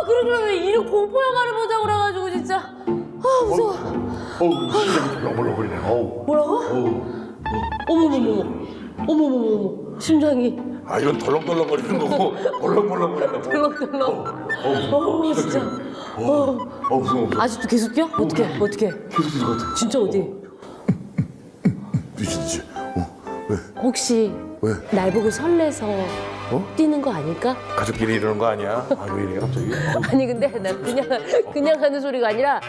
그러면 이런 공포 영화를 보자고 그래가지고 진짜 무서워. 심장이 벌렁벌렁거리네. 뭐라고? 어머머머머 심장이 이건 덜렁덜렁거리는 거고 벌렁벌렁거리는 거고. 덜렁덜렁. 진짜. 무서워. 아직도 계속 뛰어? 어떻게? 계속 뛰는 것 같아. 진짜 어디? 미친듯이. 왜? 혹시 왜? 날 보고 설레서 뛰는 거 아닐까? 가족끼리 이러는 거 아니야? 왜 이래 갑자기? 아니 근데 나 그냥 하는 소리가 아니라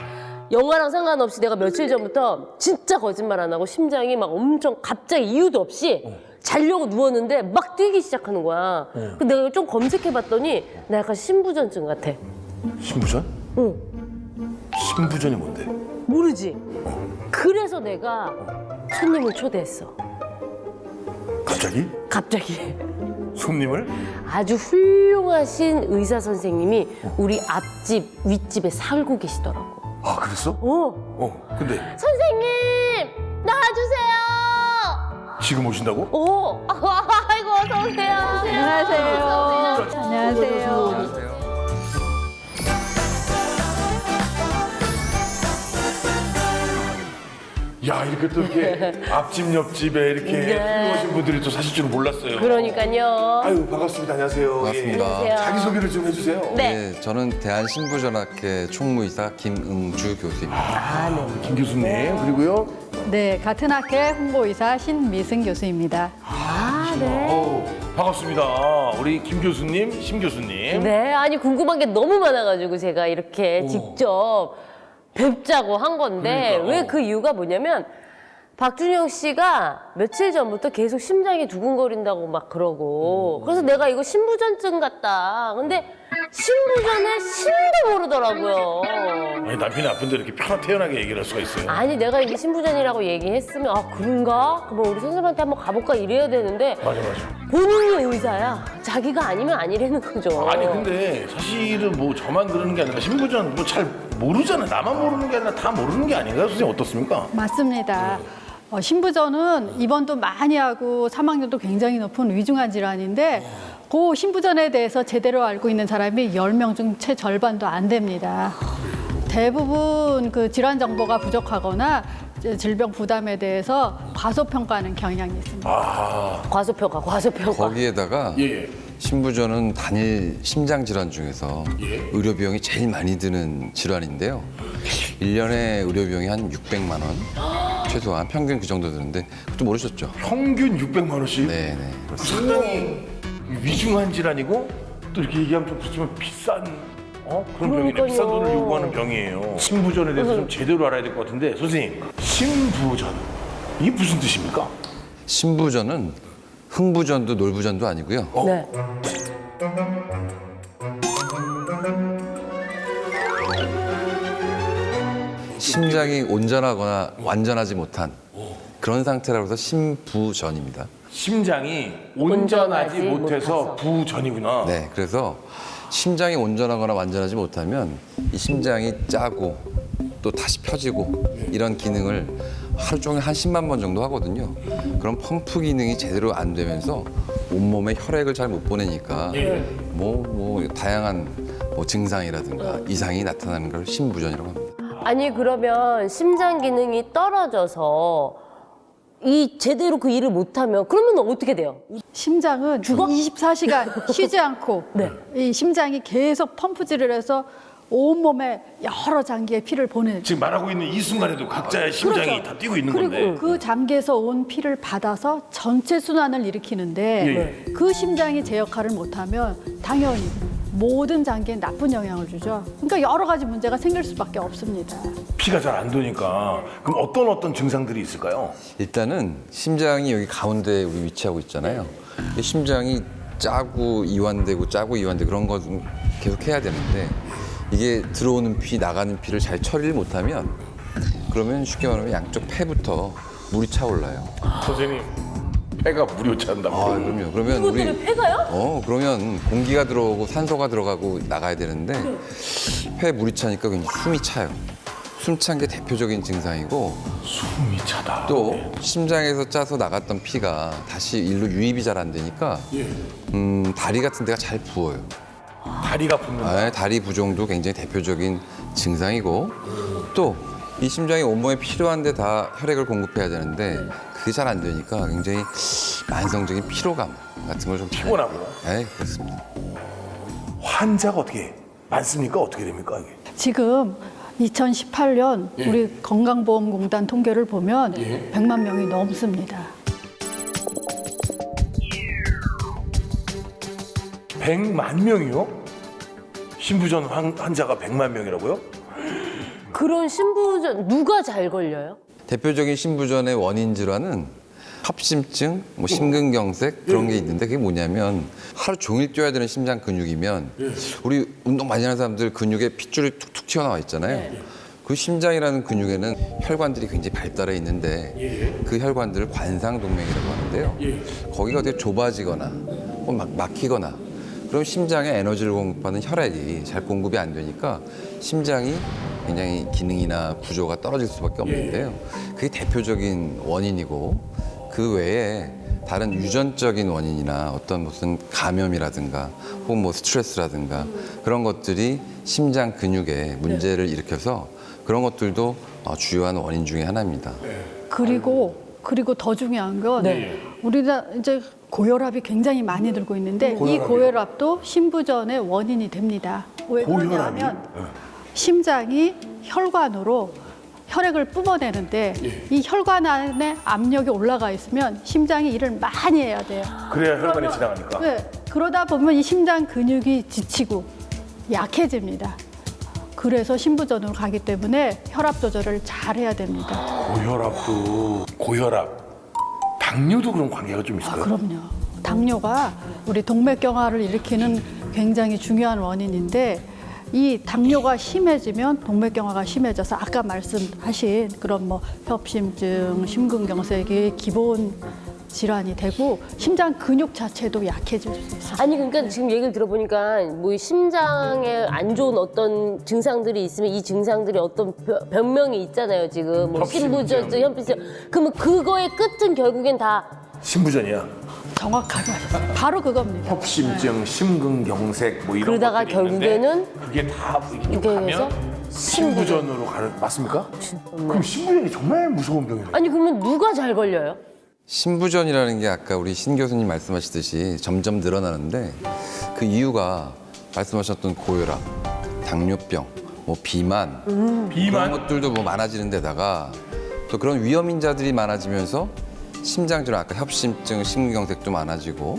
영화랑 상관없이 내가 며칠 전부터 진짜 거짓말 안 하고 심장이 막 엄청 갑자기 이유도 없이 자려고 누웠는데 막 뛰기 시작하는 거야. 근데 내가 좀 검색해봤더니 나 약간 신부전증 같아. 신부전? 응. 신부전이 뭔데? 모르지? 그래서 내가 손님을 초대했어. 갑자기? 손님을? 아주 훌륭하신 의사 선생님이 우리 앞집, 윗집에 살고 계시더라고. 그랬어? 근데 선생님! 나와주세요! 지금 오신다고? 아이고, 어서오세요. 안녕하세요. 야, 이렇게 또 이렇게 앞집 옆집에 이렇게 훌륭하신 분들이 또 사실 줄은 몰랐어요. 그러니까요. 아유, 반갑습니다. 안녕하세요. 반갑습니다. 안녕하세요. 자기소개를 좀 해주세요. 네. 저는 대한신부전학회 총무이사 김응주 교수입니다. 네. 김 교수님, 그리고요. 네, 같은 학회 홍보이사 신미승 교수입니다. 반갑습니다. 우리 김 교수님, 심 교수님. 네, 아니, 궁금한 게 너무 많아가지고 제가 이렇게 직접 뵙자고 한 건데, 그러니까. 왜 그 이유가 뭐냐면, 박준영 씨가 며칠 전부터 계속 심장이 두근거린다고 막 그러고, 그래서 내가 이거 신부전증 같다. 근데 신부전에 신도 모르더라고요. 아니, 남편이 아픈데 이렇게 편하게 태연하게 얘기를 할 수가 있어요. 아니, 내가 이게 신부전이라고 얘기했으면, 그런가? 그럼 우리 선생님한테 한번 가볼까? 이래야 되는데, 맞아. 본인이 의사야. 자기가 아니면 아니라는 거죠. 아니, 근데 사실은 뭐 저만 그러는 게 아니라 신부전 뭐 잘 모르잖아요. 나만 모르는 게 아니라 다 모르는 게 아닌가요? 선생님 어떻습니까? 맞습니다. 신부전은 입원도 많이 하고 사망률도 굉장히 높은 위중한 질환인데 그 신부전에 대해서 제대로 알고 있는 사람이 10명 중 채 절반도 안 됩니다. 대부분 그 질환 정보가 부족하거나 질병 부담에 대해서 과소평가하는 경향이 있습니다. 과소평가. 거기에다가 예. 신부전은 단일 심장 질환 중에서 예. 의료 비용이 제일 많이 드는 질환인데요. 1년에 의료 비용이 한 600만 원 최소한 평균 그 정도 드는데 그것도 모르셨죠? 평균 600만 원씩? 네, 그렇습니다. 상당히 위중한 질환이고 또 이렇게 얘기하면 좀 그렇지만 비싼 그런 병이네. 그러니까요. 비싼 돈을 요구하는 병이에요. 신부전에 대해서 좀 제대로 알아야 될 것 같은데 선생님, 신부전 이게 무슨 뜻입니까? 신부전은 흥부전도 놀부전도 아니고요. 네. 심장이 온전하거나 완전하지 못한 그런 상태라고 해서 신부전입니다. 심장이 온전하지 온전하지 못해서 못해서. 부전이구나. 네, 그래서 심장이 온전하거나 완전하지 못하면 이 심장이 짜고 또 다시 펴지고 이런 기능을 하루 종일 한 10만 번 정도 하거든요. 그럼 펌프 기능이 제대로 안 되면서 온몸에 혈액을 잘 못 보내니까 뭐 다양한 증상이라든가 이상이 나타나는 걸 신부전이라고 합니다. 아니 그러면 심장 기능이 떨어져서 이 제대로 그 일을 못하면 그러면 어떻게 돼요? 심장은 24시간 쉬지 않고 네. 이 심장이 계속 펌프질을 해서 온몸에 여러 장기에 피를 보내죠. 지금 말하고 있는 이 순간에도 각자의 심장이 그렇죠. 다 뛰고 있는 그리고 건데. 그 장기에서 온 피를 받아서 전체 순환을 일으키는데 그 심장이 제 역할을 못하면 당연히 모든 장기에 나쁜 영향을 주죠. 그러니까 여러 가지 문제가 생길 수밖에 없습니다. 피가 잘 안 도니까 그럼 어떤 증상들이 있을까요? 일단은 심장이 여기 가운데 우리 위치하고 있잖아요. 이 심장이 짜고 이완되고 그런 거 계속 해야 되는데 이게 들어오는 피, 나가는 피를 잘 처리를 못하면 그러면 쉽게 말하면 양쪽 폐부터 물이 차올라요. 선생님, 폐가 무료 찬다고. 아, 그럼요. 그러면 우리 그것들이 폐가요? 그러면 공기가 들어오고 산소가 들어가고 나가야 되는데 폐에 물이 차니까 그냥 숨이 차요. 숨 찬 게 대표적인 증상이고 숨이 차다. 또 심장에서 짜서 나갔던 피가 다시 일로 유입이 잘 안 되니까 다리 같은 데가 잘 부어요. 다리가 붓는다. 다리 부종도 굉장히 대표적인 증상이고 또 이 심장이 온몸에 필요한 데 다 혈액을 공급해야 되는데 그게 잘 안 되니까 굉장히 만성적인 피로감 같은 걸 좀 피곤하고. 네, 그렇습니다. 환자가 어떻게 많습니까? 어떻게 됩니까 이게? 지금 2018년 우리 건강보험공단 통계를 보면 100만 명이 넘습니다. 100만 명이요? 신부전 환자가 100만 명이라고요? 그런 신부전 누가 잘 걸려요? 대표적인 신부전의 원인 질환은 협심증, 뭐 심근경색 그런 게 있는데 그게 뭐냐면 하루 종일 뛰어야 되는 심장 근육이면 우리 운동 많이 하는 사람들 근육에 핏줄이 툭툭 튀어나와 있잖아요. 그 심장이라는 근육에는 혈관들이 굉장히 발달해 있는데 그 혈관들을 관상동맥이라고 하는데요. 거기가 되게 좁아지거나 막 막히거나 그럼 심장에 에너지를 공급하는 혈액이 잘 공급이 안 되니까 심장이 굉장히 기능이나 구조가 떨어질 수밖에 없는데요. 그게 대표적인 원인이고 그 외에 다른 유전적인 원인이나 어떤 무슨 감염이라든가 혹은 뭐 스트레스라든가 그런 것들이 심장 근육에 문제를 일으켜서 그런 것들도 주요한 원인 중에 하나입니다. 그리고 더 중요한 건 우리가 이제 고혈압이 굉장히 많이 들고 있는데 이 고혈압도 신부전의 원인이 됩니다. 왜 그러냐면 심장이 혈관으로 혈액을 뿜어내는데 이 혈관 안에 압력이 올라가 있으면 심장이 일을 많이 해야 돼요. 그래야 혈관이 지나가니까. 네, 그러다 보면 이 심장 근육이 지치고 약해집니다. 그래서 신부전으로 가기 때문에 혈압 조절을 잘 해야 됩니다. 고혈압, 당뇨도 그런 관계가 좀 있어요. 그럼요. 당뇨가 우리 동맥경화를 일으키는 굉장히 중요한 원인인데 이 당뇨가 심해지면 동맥경화가 심해져서 아까 말씀하신 그런 뭐 협심증, 심근경색이 기본 질환이 되고 심장 근육 자체도 약해질 수 있어요. 아니 그러니까 지금 얘기를 들어보니까 뭐 심장에 안 좋은 어떤 증상들이 있으면 이 증상들이 어떤 병명이 있잖아요 지금 뭐 신부전증, 협심증 그러면 그거의 끝은 결국엔 다 신부전이야. 정확하게 하셨어요. 바로 그겁니다. 협심증, 심근경색 뭐 이런 그러다가 것들이 있는데 결국에는 그게 다 이렇게 해서 가면 신부전으로 가는 맞습니까? 그럼 신부전이 정말 무서운 병이네요. 아니 그러면 누가 잘 걸려요? 신부전이라는 게 아까 우리 신 교수님 말씀하시듯이 점점 늘어나는데 그 이유가 말씀하셨던 고혈압, 당뇨병, 뭐 비만 그런 것들도 뭐 많아지는 데다가 또 그런 위험인자들이 많아지면서 심장질환 아까 협심증, 심근경색도 많아지고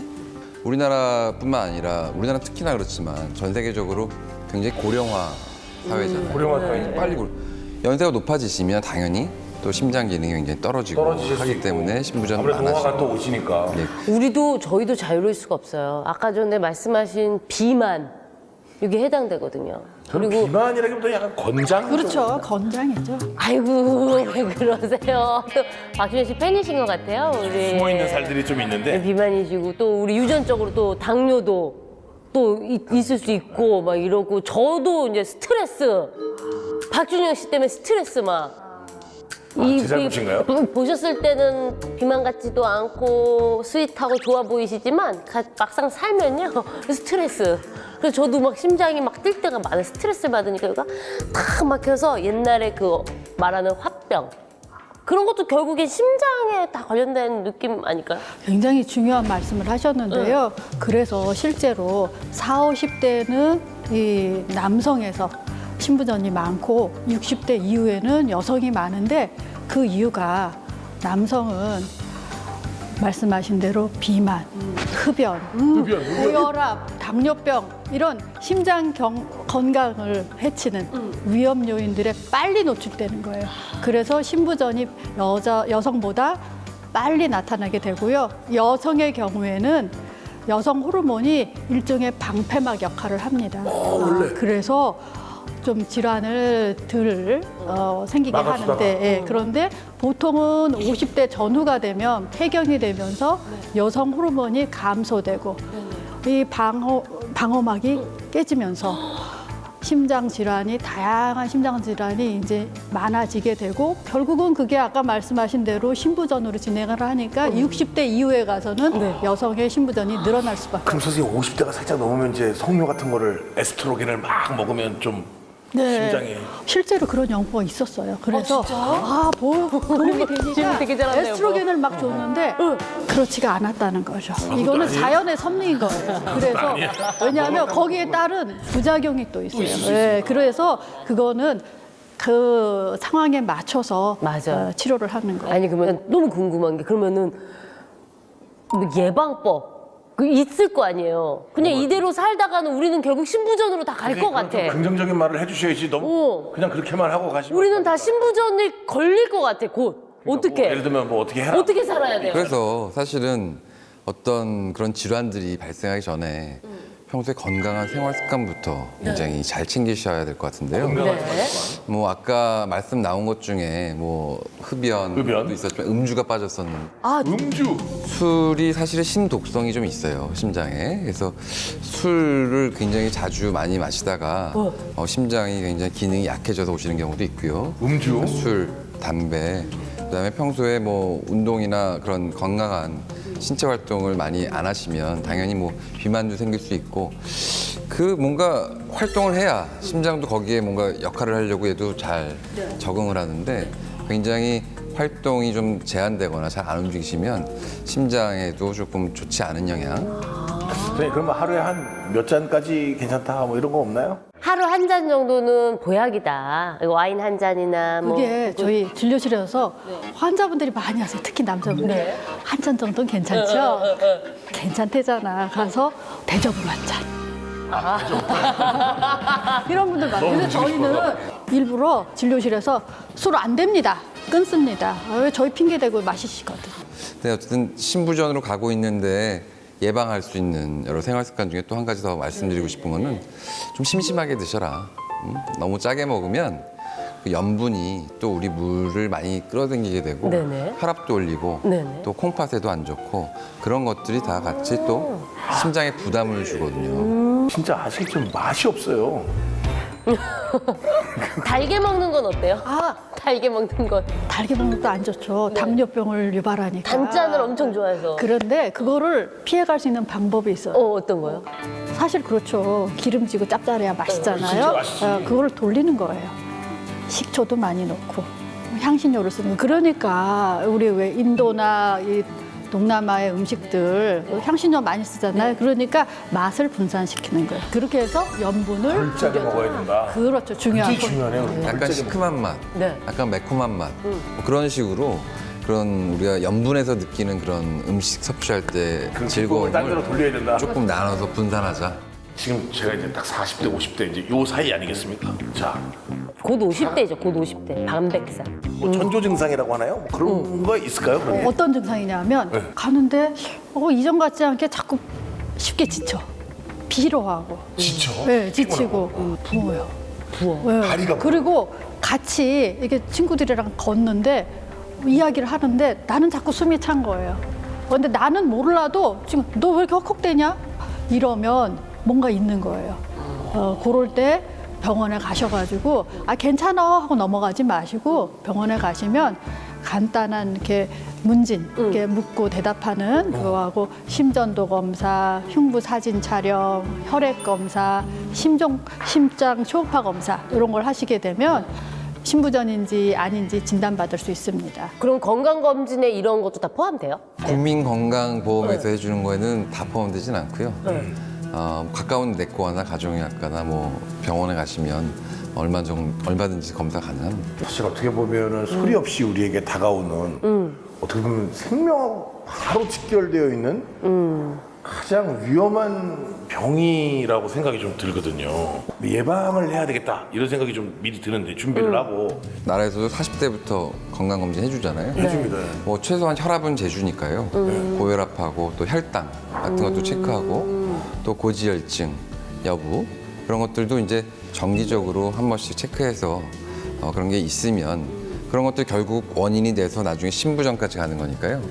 우리나라뿐만 아니라 우리나라 특히나 그렇지만 전 세계적으로 굉장히 고령화 사회잖아요. 고령화 사회. 빨리 연세가 높아지시면 당연히 또 심장 기능이 굉장히 떨어지고 떨어지실 수 하기 있고. 때문에 신부전 아무래도 노화가 많아지고. 또 오시니까. 네. 저희도 자유로울 수가 없어요. 아까 전에 말씀하신 비만 이게 해당되거든요. 저는 그리고 비만이라기보다 약간 건장. 그렇죠. 건장이죠. 아이고 왜 그러세요? 박준현 씨 팬이신 것 같아요. 우리 숨어 있는 살들이 좀 있는데. 비만이시고 또 우리 유전적으로 또 당뇨도 또 있을 수 있고 막 이러고 저도 이제 스트레스 박준현 씨 때문에 스트레스 막. 제 잘못인가요? 보셨을 때는 비만 같지도 않고 스윗하고 좋아 보이시지만 막상 살면요 스트레스. 그래서 저도 막 심장이 막 뛸 때가 많아요. 스트레스 받으니까 여기가 탁 막혀서 옛날에 그 말하는 화병 그런 것도 결국엔 심장에 다 관련된 느낌 아닐까요? 굉장히 중요한 말씀을 하셨는데요. 그래서 실제로 40, 50대는 이 남성에서 신부전이 많고 60대 이후에는 여성이 많은데 그 이유가 남성은 말씀하신 대로 비만, 흡연, 고혈압, 당뇨병 이런 심장 건강을 해치는 위험 요인들에 빨리 노출되는 거예요. 그래서 신부전이 여성보다 빨리 나타나게 되고요. 여성의 경우에는 여성 호르몬이 일종의 방패막 역할을 합니다. 그래서 좀 질환을 덜 생기게 막아주다가. 하는데 예, 그런데 보통은 50대 전후가 되면 폐경이 되면서 여성 호르몬이 감소되고 이 방어막이 깨지면서 심장 질환이 다양한 심장 질환이 이제 많아지게 되고 결국은 그게 아까 말씀하신 대로 신부전으로 진행을 하니까 60대 이후에 가서는 여성의 신부전이 늘어날 수밖에 그럼 선생님 50대가 살짝 넘으면 이제 성묘 같은 거를 에스트로겐을 막 먹으면 좀 심장에 실제로 그런 연구가 있었어요. 그래서 도움이 질문 되니까 되게 잘하네요, 에스트로겐을 막 줬는데 그렇지가 않았다는 거죠. 이거는 자연의 섭리인 거예요. 그래서 왜냐하면 거기에 따른 부작용이 또 있어요. 네, 그래서 그거는 그 상황에 맞춰서 맞아요. 치료를 하는 거예요. 아니 그러면 너무 궁금한 게 그러면은 뭐 예방법 그 있을 거 아니에요. 그냥 이대로 살다가는 우리는 결국 신부전으로 다 갈 것 같아. 긍정적인 말을 해주셔야지 너무 어. 그냥 그렇게만 하고 가시면 우리는 다 신부전에 걸릴 것 같아. 곧 어떻게 뭐 예를 들면 뭐 어떻게 해라 어떻게 살아야 돼요? 그래서 사실은 어떤 그런 질환들이 발생하기 전에 평소에 건강한 생활 습관부터 굉장히 잘 챙기셔야 될 것 같은데요. 네. 뭐 아까 말씀 나온 것 중에 뭐 흡연도 있었지만 음주가 빠졌었는데 음주 술이 사실은 신독성이 좀 있어요, 심장에. 그래서 술을 굉장히 자주 많이 마시다가 심장이 굉장히 기능이 약해져서 오시는 경우도 있고요. 음주 술, 담배, 그다음에 평소에 뭐 운동이나 그런 건강한 신체 활동을 많이 안 하시면 당연히 뭐 비만도 생길 수 있고 그 뭔가 활동을 해야 심장도 거기에 뭔가 역할을 하려고 해도 잘 적응을 하는데 굉장히 활동이 좀 제한되거나 잘 안 움직이시면 심장에도 조금 좋지 않은 영향. 네, 그러면 하루에 한 몇 잔까지 괜찮다 뭐 이런 거 없나요? 하루 한 잔 정도는 보약이다. 이거 와인 한 잔이나 뭐 그게 저희 진료실에서 환자분들이 많이 하세요. 특히 남자분들. 한 잔 정도는 괜찮죠? 괜찮대잖아. 가서 대접으로 한 잔. 이런 분들 많아요. 근데 저희는 일부러 진료실에서 술 안 됩니다. 끊습니다. 왜 저희 핑계 대고 마시시거든. 네, 어쨌든 신부전으로 가고 있는데 예방할 수 있는 여러 생활 습관 중에 또 한 가지 더 말씀드리고 싶은 거는 좀 심심하게 드셔라. 너무 짜게 먹으면 그 염분이 또 우리 물을 많이 끌어당기게 되고 네네. 혈압도 올리고 네네. 또 콩팥에도 안 좋고 그런 것들이 다 같이 또 심장에 부담을 주거든요. 진짜 아직 좀 맛이 없어요. 달게 먹는 건 어때요? 아, 달게 먹는 건 달게 먹는 것도 안 좋죠. 당뇨병을 유발하니까. 단짠을 엄청 좋아해서. 그런데 그거를 피해갈 수 있는 방법이 있어요. 어떤 거요? 사실 그렇죠. 기름지고 짭짤해야 맛있잖아요. 진짜 맛있지. 그걸 돌리는 거예요. 식초도 많이 넣고 향신료를 쓰는 거. 그러니까 우리 왜 인도나 이 동남아의 음식들 향신료 많이 쓰잖아요. 그러니까 맛을 분산시키는 거예요. 그렇게 해서 염분을 짜게 먹어야 된다. 그렇죠. 중요한 굉장히 포인트. 중요하네요. 약간 시큼한 맛, 네. 약간 매콤한 맛 뭐 그런 식으로 그런 우리가 염분에서 느끼는 그런 음식 섭취할 때 즐거움을 딴 데로 즐거움을 돌려야 된다. 조금 나눠서 분산하자. 지금 제가 이제 딱 40대, 50대 이제 요 사이 아니겠습니까? 자, 곧 50대죠. 곧 50대. 반백살. 뭐 전조 증상이라고 하나요? 뭐 그런 거 있을까요? 그런 게? 어떤 증상이냐면 가는데 이전 같지 않게 자꾸 쉽게 지쳐. 피로하고. 지쳐? 네, 지치고 부어요. 부어. 네. 다리가 그리고 같이 이렇게 친구들이랑 걷는데 이야기를 하는데 나는 자꾸 숨이 찬 거예요. 근데 나는 몰라도 지금 너 왜 이렇게 헉헉대냐? 이러면 뭔가 있는 거예요. 그럴 때 병원에 가셔가지고 괜찮아 하고 넘어가지 마시고 병원에 가시면 간단한 이렇게 문진 이렇게 묻고 대답하는 그거하고 심전도 검사, 흉부 사진 촬영, 혈액 검사, 심장 초음파 검사 이런 걸 하시게 되면 신부전인지 아닌지 진단받을 수 있습니다. 그럼 건강검진에 이런 것도 다 포함돼요? 국민건강보험에서 해주는 거에는 다 포함되진 않고요. 가까운 내과나 가정의학과나 뭐 병원에 가시면 얼마든지 검사 가능합니다. 사실 어떻게 보면은 소리 없이 우리에게 다가오는 어떻게 보면 생명하고 바로 직결되어 있는 가장 위험한 병이라고 생각이 좀 들거든요. 예방을 해야 되겠다 이런 생각이 좀 미리 드는데 준비를 하고 나라에서도 40대부터 건강검진 해주잖아요. 해줍니다. 뭐 최소한 혈압은 재주니까요. 고혈압하고 또 혈당 같은 것도 체크하고 또 고지혈증 여부 그런 것들도 이제 정기적으로 한 번씩 체크해서 그런 게 있으면 그런 것들 결국 원인이 돼서 나중에 신부전까지 가는 거니까요.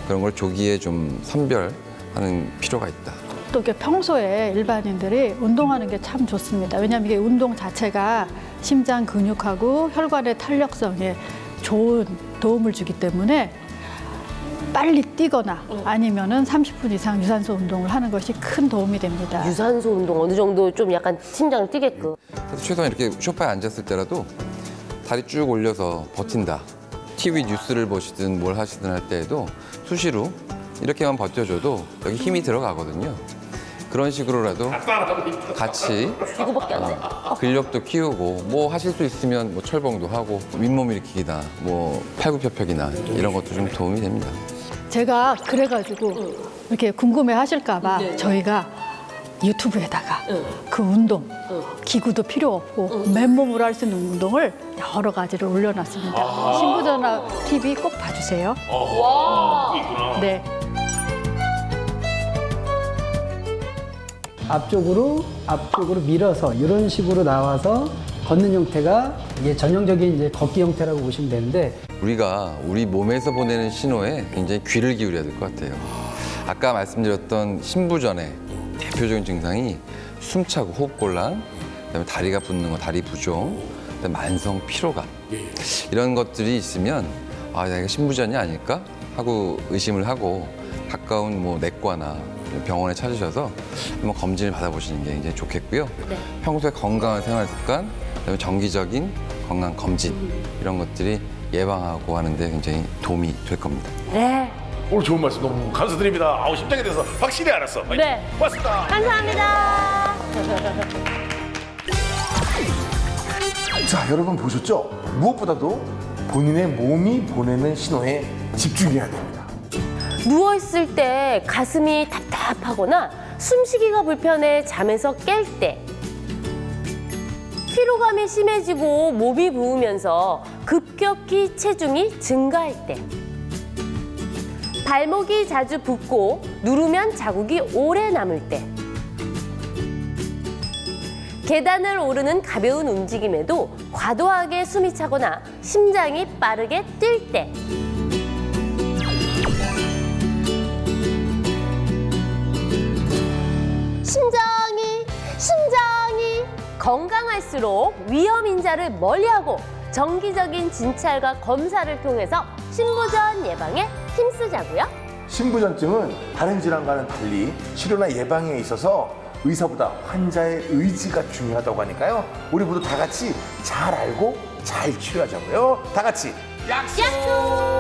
그런 걸 조기에 좀 선별하는 필요가 있다. 또 이렇게 평소에 일반인들이 운동하는 게 참 좋습니다. 왜냐하면 이게 운동 자체가 심장 근육하고 혈관의 탄력성에 좋은 도움을 주기 때문에 빨리 뛰거나 아니면은 30분 이상 유산소 운동을 하는 것이 큰 도움이 됩니다. 유산소 운동 어느 정도 좀 약간 심장을 뛰게끔. 그래서 최소한 이렇게 소파에 앉았을 때라도 다리 쭉 올려서 버틴다. TV 뉴스를 보시든 뭘 하시든 할 때에도 수시로 이렇게만 버텨줘도 여기 힘이 들어가거든요. 그런 식으로라도 같이 이거밖에 안 돼. 근력도 키우고 뭐 하실 수 있으면 뭐 철봉도 하고 윗몸 일으키기나 뭐 팔굽혀펴기나 이런 것도 좀 도움이 됩니다. 제가 그래가지고 이렇게 궁금해 하실까봐 저희가 유튜브에다가 그 운동, 기구도 필요 없고 맨몸으로 할 수 있는 운동을 여러 가지를 올려놨습니다. 신부전화 TV 꼭 봐주세요. 네. 앞쪽으로 밀어서 이런 식으로 나와서 걷는 형태가 이게 전형적인 이제 걷기 형태라고 보시면 되는데 우리가 우리 몸에서 보내는 신호에 굉장히 귀를 기울여야 될 것 같아요. 아까 말씀드렸던 신부전의 대표적인 증상이 숨차고 호흡곤란, 그다음에 다리가 붓는 거, 다리 부종, 그다음에 만성 피로감 이런 것들이 있으면 아, 내가 신부전이 아닐까 하고 의심을 하고 가까운 뭐 내과나 병원에 찾으셔서 한번 검진을 받아보시는 게 굉장히 좋겠고요. 평소에 건강한 생활 습관, 그다음에 정기적인 건강 검진 이런 것들이 예방하고 하는데 굉장히 도움이 될 겁니다. 네. 오늘 좋은 말씀 너무 감사드립니다. 아우 심장에 대해서 확실히 알았어. 네. 고맙습니다. 감사합니다. 자, 여러분 보셨죠? 무엇보다도 본인의 몸이 보내는 신호에 집중해야 됩니다. 누워있을 때 가슴이 답답하거나 숨쉬기가 불편해 잠에서 깰 때, 피로감이 심해지고 몸이 부으면서 급격히 체중이 증가할 때, 발목이 자주 붓고 누르면 자국이 오래 남을 때, 계단을 오르는 가벼운 움직임에도 과도하게 숨이 차거나 심장이 빠르게 뛸 때, 심장이 건강할수록 위험 인자를 멀리하고 정기적인 진찰과 검사를 통해서 신부전 예방에 힘쓰자고요. 신부전증은 다른 질환과는 달리 치료나 예방에 있어서 의사보다 환자의 의지가 중요하다고 하니까요. 우리 모두 다 같이 잘 알고 잘 치료하자고요. 다 같이 약속!